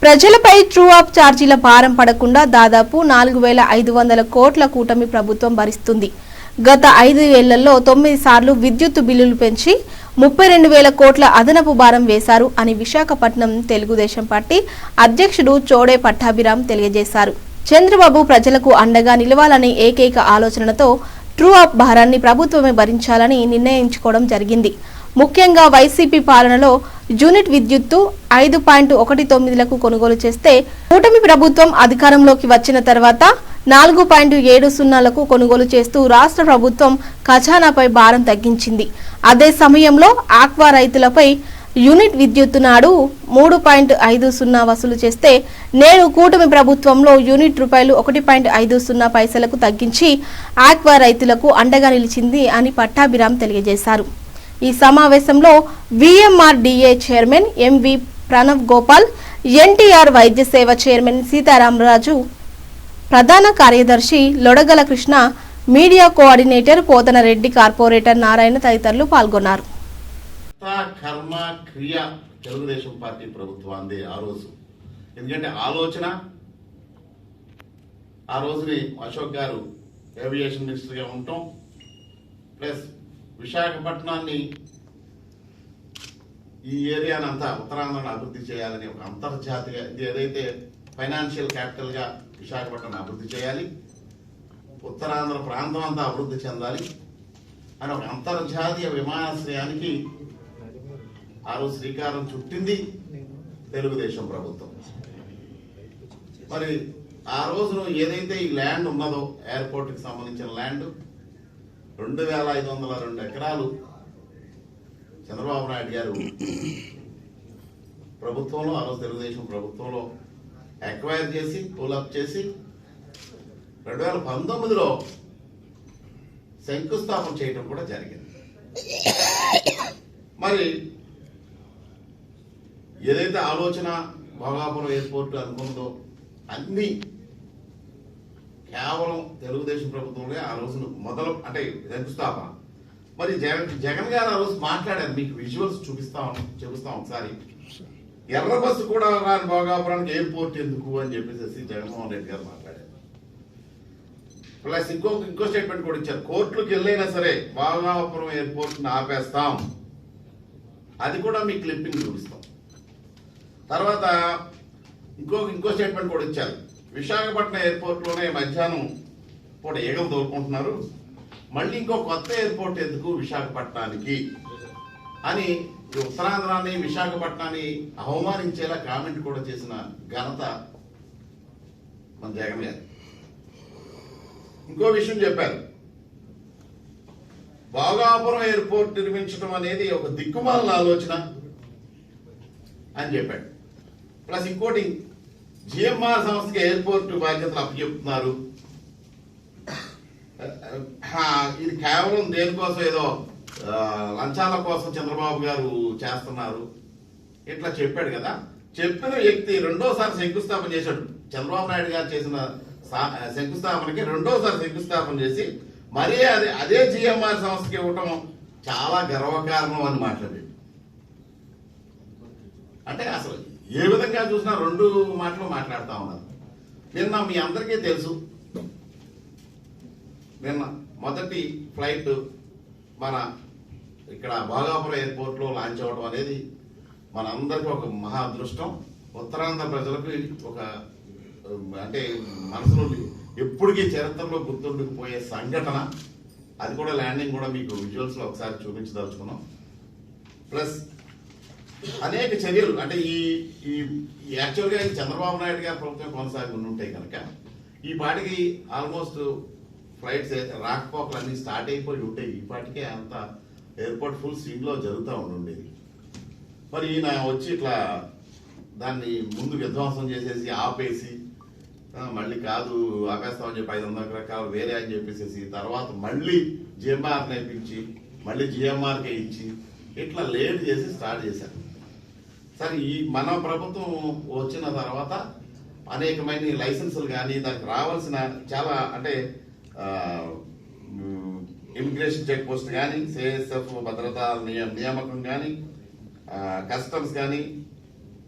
ప్రజలపై true up ఛార్జీల భారం పడకుండా దాదాపు 4500 కోట్ల కూటమి ప్రభుత్వం భరిస్తుంది. గత 5 ఏళ్లలో 9 సార్లు విద్యుత్ బిల్లులు పెంచి 32,000 కోట్ల అదనపు భారం వేశారు అని విశాఖపట్నం తెలుగుదేశం పార్టీ అధ్యక్షుడు చోడే పట్టాభిరామ్ తెలియజేశారు. చంద్రబాబు ప్రజలకు అండగా నిలవాలనే ఏకైక ఆలోచనతో ట్రూ అప్ భారాన్ని ప్రభుత్వమే భరించాలని నిర్ణయించుకోవడం జరిగింది. ముఖ్యంగా వైసీపీ పాలనలో యూనిట్ విద్యుత్తు 5.19లకు కొనుగోలు చేస్తే కూటమి ప్రభుత్వం అధికారంలోకి వచ్చిన తర్వాత 4.70లకు కొనుగోలు చేస్తూ రాష్ట్ర ప్రభుత్వం ఖజానాపై భారం తగ్గించింది. అదే సమయంలో ఆక్వా రైతులపై యూనిట్ విద్యుత్తు నాడు 3.50 వసూలు చేస్తే నేడు కూటమి ప్రభుత్వంలో యూనిట్ రూపాయలు 1.50 పైసలకు తగ్గించి ఆక్వా రైతులకు అండగా నిలిచింది అని పట్టాభిరామ్ తెలియజేశారు. ఈ సమావేశంలో VMRDA chairman MV Pranav Gopal, NTR వైద్య సేవ చైర్మన్ సీతారామరాజు, ప్రధాన కార్యదర్శి Lodagala Krishna, media coordinator Pothanareddy, corporator Narayana తదితరులు పాల్గొన్నారు. కర్మ క్రియ తెలుగుదేశం పార్టీ ప్రభుత్వాన్ని ఆ రోజు ఎందుకంటే ఆలోచన ఆ రోజుని అశోక్ గారు ఏవియేషన్ మినిస్టర్గా ఉంటాం, ప్లస్ విశాఖపట్నాన్ని ఈ ఏరియానంతా ఉత్తరాంధ్రను అభివృద్ధి చేయాలని ఒక అంతర్జాతీయ ఏదైతే ఫైనాన్షియల్ క్యాపిటల్గా విశాఖపట్నం అభివృద్ధి చేయాలి, ఉత్తరాంధ్ర ప్రాంతం అంతా అభివృద్ధి చెందాలి అని ఒక అంతర్జాతీయ విమానాశ్రయానికి ఆ రోజు శ్రీకారం చుట్టింది తెలుగుదేశం ప్రభుత్వం. మరి ఆ రోజున ఏదైతే ఈ ల్యాండ్ ఉన్నదో ఎయిర్పోర్ట్కి సంబంధించిన ల్యాండ్ 2,502 ఎకరాలు చంద్రబాబు నాయుడు గారు ప్రభుత్వంలో ఆ రోజు తెలుగుదేశం ప్రభుత్వంలో ఎక్వైర్ చేసి పూలప్ చేసి 2019లో శంకుస్థాపన చేయడం కూడా జరిగింది. మరి ఏదైతే ఆలోచన భోగాపురం ఎయిర్పోర్ట్ అనుకున్నదో అన్ని కేవలం తెలుగుదేశం ప్రభుత్వంలో ఆ రోజును మొదలు అంటే శంకుస్థాపన. మరి జగన్ గారు ఆ రోజు మాట్లాడారు, మీకు విజువల్స్ చూపిస్తాం ఒకసారి. ఎర్ర బస్సు కూడా రాని భోగాపురానికి ఎయిర్పోర్ట్ ఎందుకు అని చెప్పేసి జగన్మోహన్ రెడ్డి గారు మాట్లాడారు. ప్లస్ ఇంకో స్టేట్మెంట్ కూడా ఇచ్చారు, కోర్టులకు వెళ్ళైనా సరే భోగాపురం ఎయిర్పోర్ట్ ఆపేస్తాం, అది కూడా మీ క్లిప్పింగ్ చూపిస్తాం. తర్వాత ఇంకో స్టేట్మెంట్ కూడా ఇచ్చారు, విశాఖపట్నం ఎయిర్పోర్ట్లోనే మధ్యాహ్నం పూట ఈగలు తోలుకుంటున్నారు, మళ్ళీ ఇంకో కొత్త ఎయిర్పోర్ట్ ఎందుకు విశాఖపట్నానికి అని ఉత్తరాంధ్రాన్ని విశాఖపట్నాన్ని అవమానించేలా కామెంట్ కూడా చేసిన ఘనత మన జగన్ గారు. ఇంకో విషయం చెప్పారు, భోగాపురం ఎయిర్పోర్ట్ నిర్మించడం అనేది ఒక దిక్కుమాలిన ఆలోచన అని చెప్పాడు. ప్లస్ ఇంకోటి, జిఎంఆర్ సంస్థకి ఎయిర్పోర్ట్ బాధ్యతలు అప్పచెప్తున్నారు, ఇది కేవలం దేనికోసం ఏదో లంచాల కోసం చంద్రబాబు గారు చేస్తున్నారు ఇట్లా చెప్పాడు కదా. చెప్పిన వ్యక్తి రెండోసారి శంకుస్థాపన చేశాడు. చంద్రబాబు నాయుడు గారు చేసిన శంకుస్థాపనకి రెండోసారి శంకుస్థాపన చేసి మరీ అదే జిఎంఆర్ సంస్థకి ఇవ్వటం చాలా గర్వకారణం అని మాట్లాడాడు. అంటే అసలు ఏ విధంగా చూసినా రెండు మాటలు మాట్లాడుతూ ఉన్నారు. నిన్న మీ అందరికీ తెలుసు, నిన్న మొదటి ఫ్లైట్ మన ఇక్కడ భోగాపురం ఎయిర్పోర్ట్లో లాంచ్ అవ్వడం అనేది మన అందరికీ ఒక మహా అదృష్టం. ఉత్తరాంధ్ర ప్రజలకు ఒక అంటే మనసులో ఎప్పటికీ చరిత్రలో గుర్తుండిపోయే సంఘటన. అది కూడా ల్యాండింగ్ కూడా మీకు విజువల్స్లో ఒకసారి చూపించదలుచుకున్నాం. ప్లస్ అనేక చర్యలు అంటే ఈ యాక్చువల్గా ఈ చంద్రబాబు నాయుడు గారి ప్రభుత్వం కొనసాగి ఉండుంటాయి కనుక ఈ పాటికి ఆల్మోస్ట్ ఫ్లైట్స్ రాకపోకలు అన్ని స్టార్ట్ అయిపోయి ఉంటాయి. ఈ పాటికే అంత ఎయిర్పోర్ట్ ఫుల్ స్వింగ్లో జరుగుతూ ఉండేది. మరి ఈయన వచ్చి ఇట్లా దాన్ని ముందు విధ్వంసం చేసేసి ఆపేసి మళ్ళీ కాదు ఆపేస్తామని చెప్పి 500 రకాలు వేరే అని చెప్పేసి తర్వాత మళ్ళీ జిఎంఆర్ నేర్పించి మళ్ళీ జిఎంఆర్కే ఇచ్చి ఇట్లా లేట్ చేసి స్టార్ట్ చేశారు. సరే ఈ మన ప్రభుత్వం వచ్చిన తర్వాత అనేకమైన లైసెన్సులు కానీ దానికి రావాల్సిన చాలా అంటే ఇమిగ్రేషన్ చెక్ పోస్ట్ కానీ సిఐఎస్ఎఫ్ భద్రతా నియామకం కానీ కస్టమ్స్ కానీ